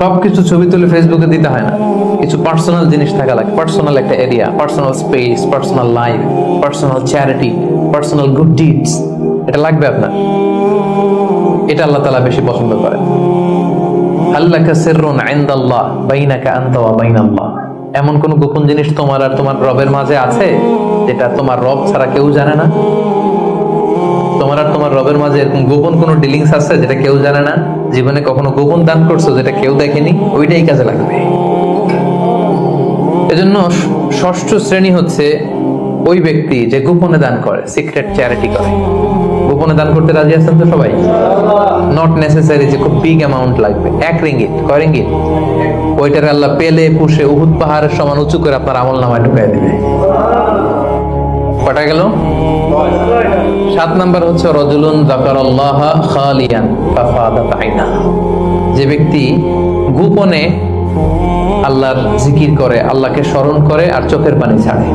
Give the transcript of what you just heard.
সবকিছু ছবি তুলে ফেসবুকে দিতে হয় না, কিছু পার্সোনাল জিনিস থাকা লাগে, পার্সোনাল একটা area, personal space, personal life, personal charity, personal good deeds, এটা লাগবে আপনার। এটা আল্লাহ তাআলা বেশি পছন্দ করেন। আল্লাকা সিররুন ইনদাল্লাহ বাইনাকা আনতা ওয়া বাইনাল্লাহ, এমন কোন গোপন জিনিস তোমার আর তোমার রবের মাঝে আছে যেটা তোমার রব ছাড়া কেউ জানে না? তোমার আর তোমার রবের মাঝে এরকম গোপন কোনো ডিলিংস আছে যেটা কেউ জানে না? জীবনে কখনো গোপন দান করছো যেটা কেউ দেখেনি? ওইটাই কাজে লাগবে। এজন্য ষষ্ঠ শ্রেণী হচ্ছে ওই ব্যক্তি যে গোপনে দান করে, সিক্রেট চ্যারিটি করে। গোপনে দান করতে রাজি আছেন তো সবাই? নট নেসেসারি যে খুব বিগ অ্যামাউন্ট লাগবে, 1 রিঙ্গিত, কয় রিঙ্গিত? ওইটার আল্লাহ পেলে পুষে উহুদ পাহাড়ের সমান উঁচু করে আপনার আমল নামায় ঢুকাই দিবে। কটা গেল? 7 নাম্বার হচ্ছে রাজুলুন যাকারাল্লাহ খালিয়ান ফাফাদাত আইনা, যে ব্যক্তি গোপনে আল্লাহর জিকির করে, আল্লাহকে স্মরণ করে আর চোখের পানি ছাড়ে।